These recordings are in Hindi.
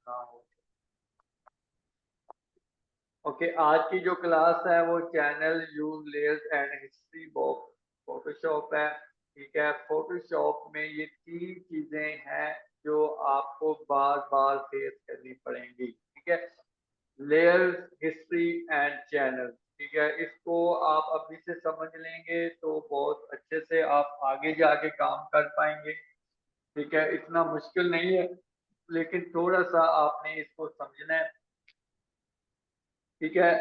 ना हो। ओके, आज की जो क्लास है वो channel use layers and history box Photoshop है। ठीक है, फोटोशॉप में ये तीन चीजें हैं जो आपको बार बार फेस करनी पड़ेंगी। ठीक है, लेयर्स, हिस्ट्री एंड चैनल। ठीक है, इसको आप अभी से समझ लेंगे तो बहुत अच्छे से आप आगे जाके काम कर पाएंगे। ठीक है, इतना मुश्किल नहीं है, लेकिन थोड़ा सा आपने इसको समझना है। ठीक है,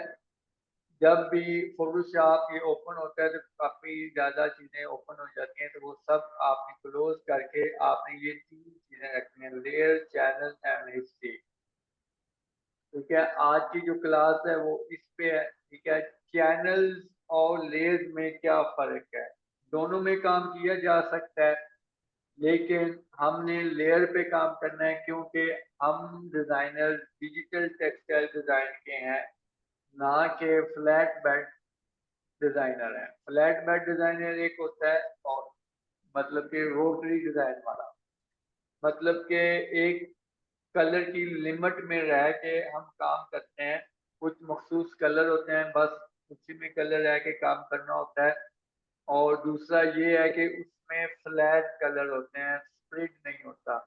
जब भी फोटोशॉप ये ओपन होता है तो काफी ज्यादा चीजें ओपन हो जाती हैं, तो वो सब आपने क्लोज करके आपने ये तीन चीजें रखनी है, लेयर, चैनल एंड हिस्ट्री। ठीक है, आज की जो क्लास है वो इस पे है। ठीक है, चैनल्स और लेयर्स में क्या फर्क है? दोनों में काम किया जा सकता है, लेकिन हमने लेयर पे काम करना है क्योंकि हम डिजाइनर डिजिटल टेक्सटाइल डिजाइन के हैं, ना के फ्लैट बेड डिजाइनर है। फ्लैट बेड डिजाइनर एक होता है, और मतलब कि रोटरी डिजाइन वाला, मतलब कि एक कलर की लिमिट में रह के हम काम करते हैं। कुछ मखसूस कलर होते हैं, बस उसी में कलर रह के काम करना होता है। और दूसरा ये है कि उसमें फ्लैट कलर होते हैं, स्प्लिट नहीं होता।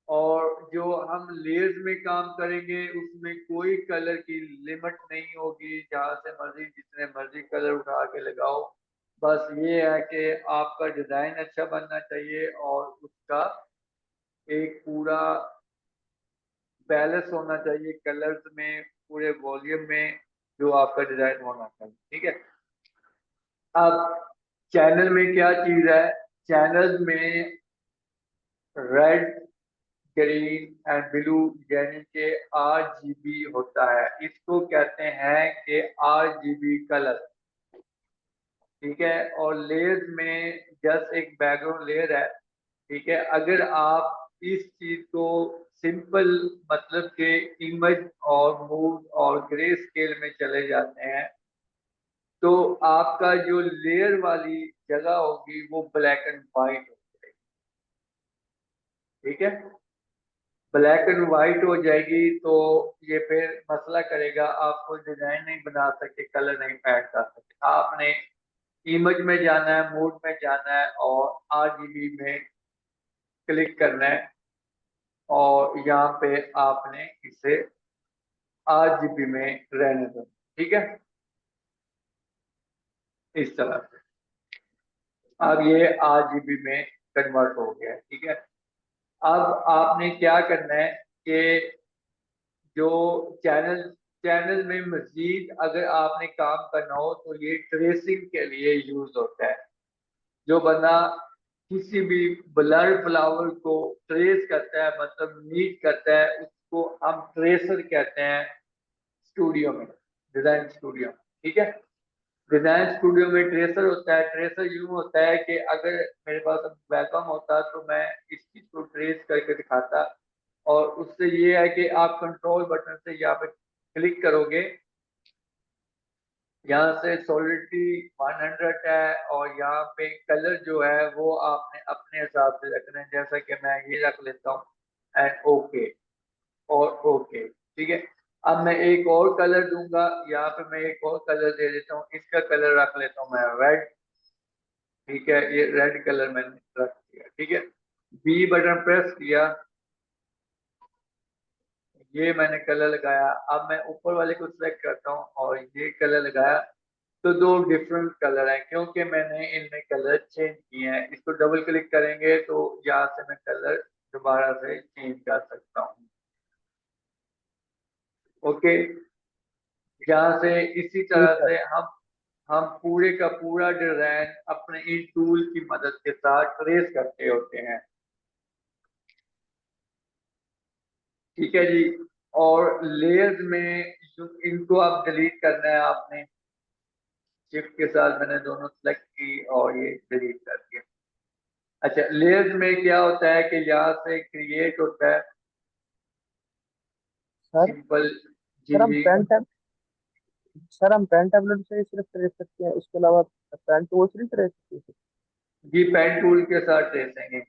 और जो हम लेयर्स में काम करेंगे उसमें कोई कलर की लिमिट नहीं होगी, जहां से मर्जी जितने मर्जी कलर उठा के लगाओ। बस ये है कि आपका डिजाइन अच्छा बनना चाहिए और उसका एक पूरा बैलेंस होना चाहिए कलर्स में, पूरे वॉल्यूम में जो आपका डिजाइन होना चाहिए। ठीक है, अब चैनल में क्या चीज है? चैनल में रेड, ग्रीन एंड ब्लू यानी कि RGB होता है। इसको कहते हैं कि RGB कलर। ठीक है, और लेयर्स में जस्ट एक बैकग्राउंड लेयर है। ठीक है, अगर आप इस चीज को सिंपल मतलब के इमेज और मूड और ग्रे स्केल में चले जाते हैं तो आपका जो लेयर वाली जगह होगी वो ब्लैक एंड व्हाइट हो जाएगी। ठीक है, ब्लैक एंड व्हाइट हो जाएगी तो ये फिर मसला करेगा, आप कोई डिजाइन नहीं बना सकते, कलर नहीं ऐड कर सकते। आपने इमेज में जाना है, मूड में जाना है और RGB में क्लिक करना है, और यहाँ पे आपने इसे RGB में रहने दो। ठीक है, इस तरह से अब ये RGB में कन्वर्ट हो गया है। ठीक है, अब आपने क्या करना है कि जो चैनल चैनल में मजीद अगर आपने काम करना हो तो ये ट्रेसिंग के लिए यूज होता है। जो बंदा किसी भी ब्लर फ्लावर को ट्रेस करता है, मतलब नीट करता है, उसको हम ट्रेसर कहते हैं स्टूडियो में, डिजाइन स्टूडियो में। ठीक है, डिजाइन स्टूडियो में ट्रेसर होता है। ट्रेसर यूं होता है कि अगर मेरे पास वैकम होता तो मैं इस चीज को ट्रेस करके दिखाता, और उससे ये है कि आप कंट्रोल बटन से यहाँ पे क्लिक करोगे, यहाँ से सॉलिडिटी 100 है, और यहाँ पे कलर जो है वो आपने अपने हिसाब से रखना है, जैसा कि मैं ये रख लेता हूँ एंड ओके और ओके। ठीक है, अब मैं एक और कलर दूंगा, यहाँ पे मैं एक और कलर दे देता हूँ, इसका कलर रख लेता हूँ मैं रेड। ठीक है, ये रेड कलर मैंने रख दिया। ठीक है, बी बटन प्रेस किया, ये मैंने कलर लगाया। अब मैं ऊपर वाले को सिलेक्ट करता हूँ और ये कलर लगाया, तो दो डिफरेंट कलर हैं क्योंकि मैंने इनमें कलर चेंज किए हैं। इसको डबल क्लिक करेंगे तो यहाँ से मैं कलर दोबारा से चेंज कर सकता हूँ। ओके, यहाँ से इसी जी तरह सर। से हम पूरे का पूरा डिजाइन अपने इन टूल की मदद के साथ ट्रेस करते होते हैं। ठीक है जी, और लेयर्स में इनको आप डिलीट करना है आपने, शिफ्ट के साथ मैंने दोनों सेलेक्ट की और ये डिलीट कर दिया। अच्छा, लेयर्स में क्या होता है कि यहाँ से क्रिएट होता है सर सिंपल। जी सर हम जी, पेन टैब सर हम पेन टैबलेट से ही सिर्फ ट्रेस सकते हैं, इसके अलावा पेन टूल से नहीं ट्रेस सकते? जी पेन टूल के साथ ट्रेसेंगे।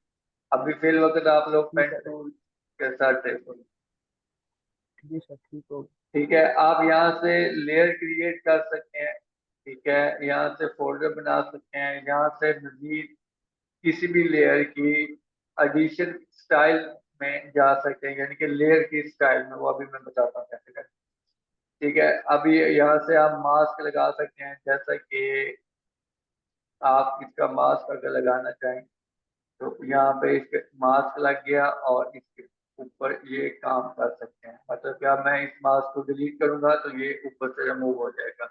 अभी फिल वक्त आप लोग जी पेन सर। टूल के साथ ट्रेस होंगे। जी सर, ठीक हो गया। ठीक है, आप यहाँ से लेयर क्रिएट कर सकते हैं। ठीक है, यहाँ से फोल्डर बना सकते हैं, यहाँ से मजीद किसी भी लेयर की एडिशन स्टाइल में जा सकते हैं, यानी कि लेयर की स्टाइल में, वो अभी मैं बताता हूँ कैसे करें। ठीक है, अभी यहाँ से आप मास्क लगा सकते हैं, जैसा कि आप इसका मास्क अगर लगाना चाहें तो यहाँ पे इसके मास्क लग गया, और इसके ऊपर ये काम कर सकते हैं। मतलब क्या, मैं इस मास्क को डिलीट करूंगा तो ये ऊपर से रिमूव हो जाएगा।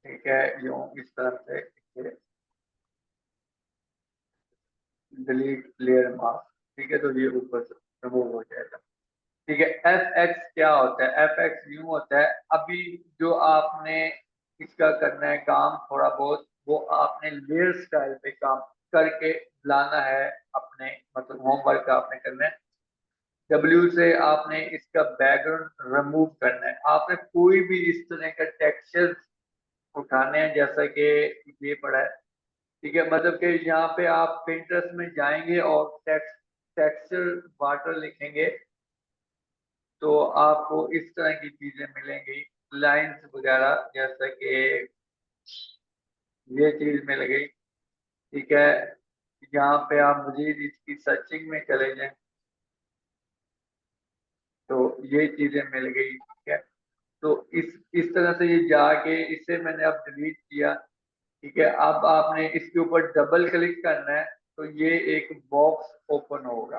ठीक है, यूं इस तरह से डिलीट लेयर मास्क। ठीक है, तो ये ऊपर से रिमूव हो जाएगा। ठीक है, एफ एक्स क्या होता है? एफ एक्स यूं होता है, अभी जो आपने इसका करना है काम थोड़ा बहुत, वो आपने लेयर स्टाइल पे काम करके लाना है अपने, मतलब होमवर्क आपने करना है। डब्ल्यू से आपने इसका बैकग्राउंड रिमूव करना है। आपने कोई भी इस तरह का टेक्सचर उठाने हैं, जैसा कि ये पड़ा है। ठीक है, मतलब कि यहाँ पे आप पिंटरेस्ट में जाएंगे और टेक्सचर वाटर लिखेंगे तो आपको इस तरह की चीजें मिलेंगी, लाइंस वगैरह, जैसा कि ये चीज मिल गई। ठीक है, यहाँ पे आप मजीद इसकी सर्चिंग में चले जाएं तो ये चीजें मिल गई। ठीक है, तो इस तरह से ये जाके इसे मैंने अब डिलीट किया। ठीक है, अब आपने इसके ऊपर डबल क्लिक करना है तो ये एक बॉक्स ओपन होगा।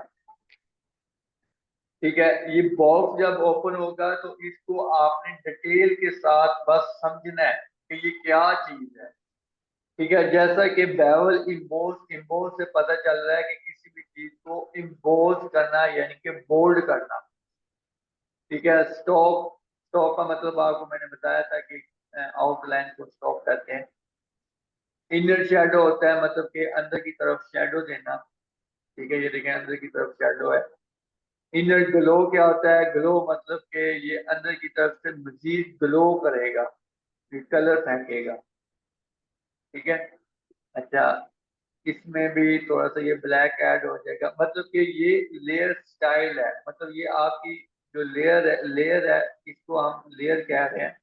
ठीक है, ये बॉक्स जब ओपन होगा तो इसको आपने डिटेल के साथ बस समझना है कि ये क्या चीज है। ठीक है, जैसा कि बेवल इम्बोस, इम्बोस से पता चल रहा है कि किसी भी चीज को इम्बोस करना यानी कि बोल्ड करना। ठीक है, स्टॉक, स्टॉक का मतलब आपको मैंने बताया था कि आउटलाइन को स्टॉक कहते हैं। इनर शेडो होता है, मतलब कि अंदर की तरफ शेडो देना। ठीक है, ये देखें अंदर की तरफ शेडो है। इनर ग्लो क्या होता है? ग्लो मतलब कि ये अंदर की तरफ से मजीद ग्लो करेगा, ये कलर फेंकेगा। ठीक है, अच्छा, इसमें भी थोड़ा सा ये ब्लैक ऐड हो जाएगा। मतलब कि ये लेयर स्टाइल है, मतलब ये आपकी जो लेयर है इसको हम लेयर कह रहे हैं।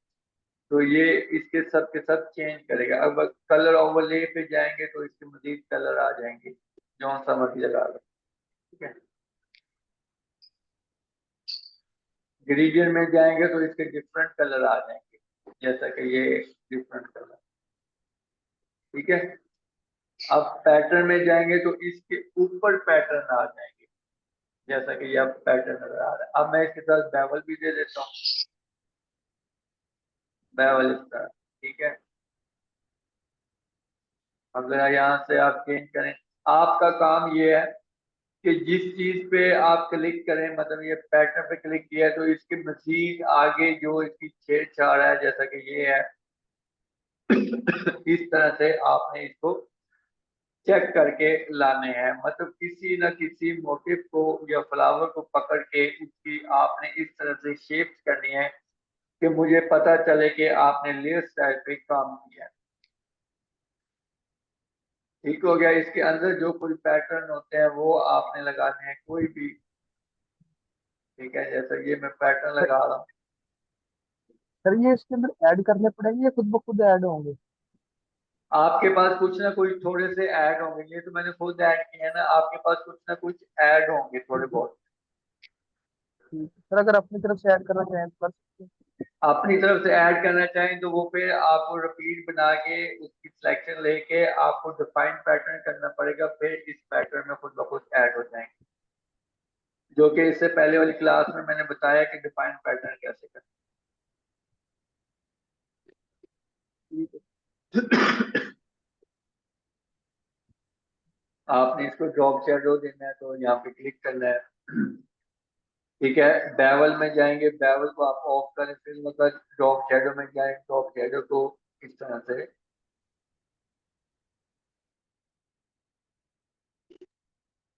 तो ये इसके सब के सब चेंज करेगा। अब कलर ओवरले पे जाएंगे तो इसके मजीद कलर आ जाएंगे, जो सा मर्जी लगा लो। ठीक है, ग्रेडियंट में जाएंगे तो इसके डिफरेंट कलर आ जाएंगे, जैसा कि ये डिफरेंट कलर। ठीक है, अब पैटर्न में जाएंगे तो इसके ऊपर पैटर्न आ जाएंगे, जैसा कि ये अब पैटर्न नजर आ रहा है। अब मैं इसके साथ बेवल भी दे देता हूँ, बेवल इस तरह। ठीक है, अगर यहाँ से आप चेंज करें, आपका काम ये है कि जिस चीज पे आप क्लिक करें, मतलब ये पैटर्न पे क्लिक किया तो इसके मजीद आगे जो इसकी छेड़छाड़ है, जैसा कि ये है इस तरह से आपने इसको चेक करके लाने हैं। मतलब किसी न किसी मोटिव को या फ्लावर को पकड़ के उसकी आपने इस तरह से शेप करनी है कि मुझे पता चले कि आपने लेयर स्टाइल पे काम किया है। ठीक हो गया, इसके अंदर जो कोई पैटर्न होते हैं वो आपने लगाने हैं कोई भी। ठीक है, जैसा ये मैं पैटर्न सर लगा रहा हूँ। सर, ये इसके अंदर ऐड करने पड़ेंगे या खुद ब खुद ऐड होंगे? आपके पास कुछ ना कुछ थोड़े से ऐड होंगे, ये तो मैंने खुद ऐड किया है ना, आपके पास कुछ ना कुछ ऐड होंगे थोड़े बहुत। ठीक है सर, अगर अपनी तरफ से ऐड करना चाहें तो कर सकते हैं। अपनी तरफ से ऐड करना चाहें तो वो फिर आपको रिपीट बना के उसकी सिलेक्शन लेके आपको डिफाइन पैटर्न करना पड़ेगा, फिर इस पैटर्न में खुद ब खुद ऐड हो जाएंगे, जो कि इससे पहले वाली क्लास में मैंने बताया कि डिफाइन पैटर्न कैसे ठीक है। करना। आपने इसको ड्रॉप शैडो देना है तो यहाँ पे क्लिक करना है। ठीक है, बेवल में जाएंगे, बेवल को आप ऑफ करें, फिर मतलब ड्रॉप शैडो में जाएं, ड्रॉप शैडो को इस तरह से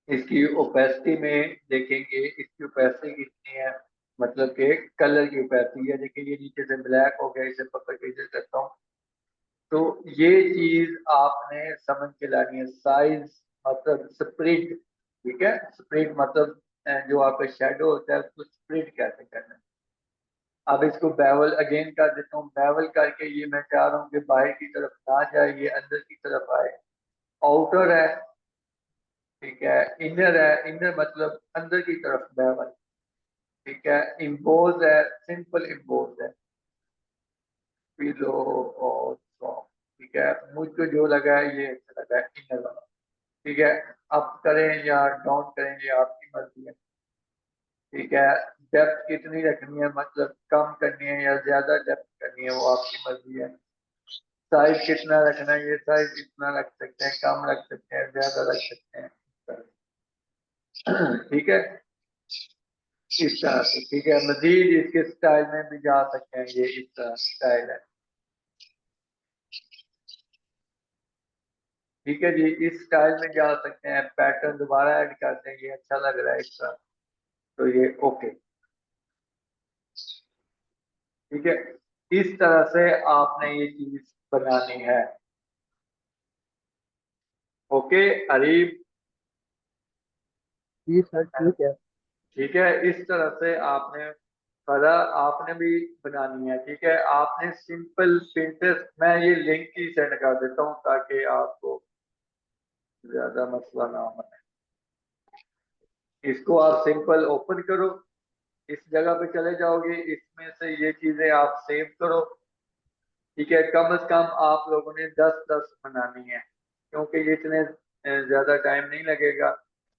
इसकी ओपेसिटी में देखेंगे, इसकी ओपेसिटी कितनी है, मतलब कि कलर की ओपेसिटी है। देखिए ये नीचे से ब्लैक हो गया, इसे पकड़ के इधर करता हूँ तो ये चीज आपने समझ के लानी है। साइज मतलब स्प्रिट ठीक है। स्प्लिट मतलब जो आपका शेडो होता है उसको स्प्लिट कैसे करना है। अब इसको बेवल अगेन कर देता हूँ। बेवल करके ये मैं चाह रहा हूँ कि बाहर की तरफ ना जाए, ये अंदर की तरफ आए। आउटर है, ठीक है। इनर है, इनर मतलब अंदर की तरफ बेवल, ठीक है। इम्पोज है, सिंपल इम्पोज है, पिलो और सॉफ्ट, ठीक है। मुझको जो लगा है ये अच्छा लगा है इनर वाला, ठीक है। अप करें या डाउन करें ये आपकी मर्जी है, ठीक है। डेप्थ कितनी रखनी है, मतलब कम करनी है या ज्यादा डेप्थ करनी है, वो आपकी मर्जी है। साइज कितना रखना है, ये साइज इतना रख सकते हैं, कम रख सकते हैं, ज्यादा रख सकते हैं, ठीक है। इस तरह से, ठीक है। मजीद इसके स्टाइल में भी जा सकते हैं, ये इस तरह स्टाइल है, ठीक है जी। इस स्टाइल में जा सकते हैं, पैटर्न दोबारा ऐड करते हैं, ये अच्छा लग रहा है इस तरह, तो ये ओके, ठीक है। इस तरह से आपने ये चीज बनानी है, ओके अरीब, जी सर ठीक है। ठीक है। इस तरह से आपने करा, आपने भी बनानी है, ठीक है। आपने सिंपल पिंटरेस्ट, मैं ये लिंक ही सेंड कर देता हूँ ताकि आपको ज्यादा मसला ना हो। इसको आप सिंपल ओपन करो, इस जगह पे चले जाओगे, इसमें से ये चीजें आप सेव करो, ठीक है। कम से कम आप लोगों ने 10-10 बनानी है, क्योंकि ये इतने ज्यादा टाइम नहीं लगेगा।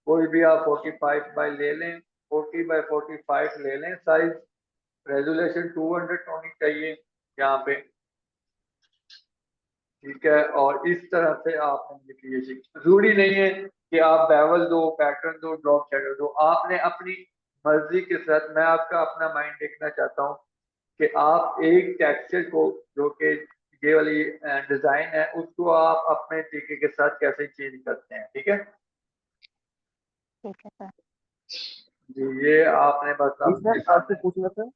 कोई भी आप 45 बाई ले लें, 40 बाई 45 ले लें साइज। रेजोल्यूशन 200 होनी चाहिए यहाँ पे, ठीक है। और इस तरह से आपने क्रिएशन, जरूरी नहीं है कि आप बेवल दो, पैटर्न दो, ड्रॉप शेडो दो, आपने अपनी मर्जी के साथ। मैं आपका अपना माइंड देखना चाहता हूँ कि आप एक टेक्सचर को, जो कि ये वाली डिजाइन है, उसको आप अपने तरीके के साथ कैसे चेंज करते हैं, ठीक है ठीक है सर। जी। ये आपने बस जी अपने सर आपसे सामने, पूछना था,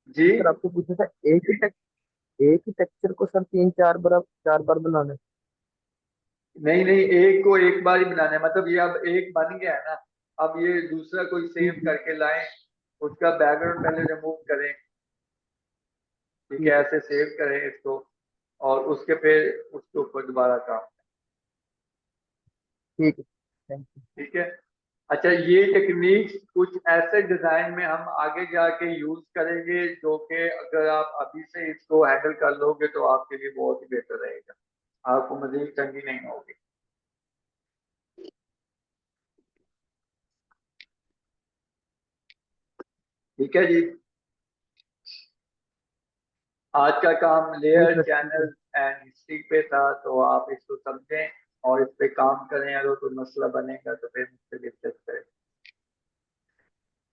जी सर आपसे पूछना था, एक ही टेक्सचर को सर तीन चार बार बनाना है? नहीं नहीं, एक को एक बार ही बनाना है, मतलब ये अब एक बन गया है ना, अब ये दूसरा कोई जी सेम जी करके लाएं, उसका बैकग्राउंड पहले रिमूव करें, ठीक है। ठीक है। ऐसे सेव करें इसको, और उसके फिर उसके ऊपर दोबारा काम, ठीक है, थैंक यू। ठीक है। अच्छा, ये टेक्निक्स कुछ ऐसे डिजाइन में हम आगे जाके यूज करेंगे, जो कि अगर आप अभी से इसको हैंडल कर लोगे तो आपके लिए बहुत ही बेहतर रहेगा, आपको मजीद तंगी नहीं होगी, ठीक है जी। आज का काम जी लेयर, सर ठीक है। चैनल एंड हिस्ट्री पे था, तो आप इसको समझें और इस पे काम करें। अगर कोई मसला बनेगा तो फिर मुझसे डिस्कस करें,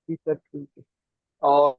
जी सर ठीक है। और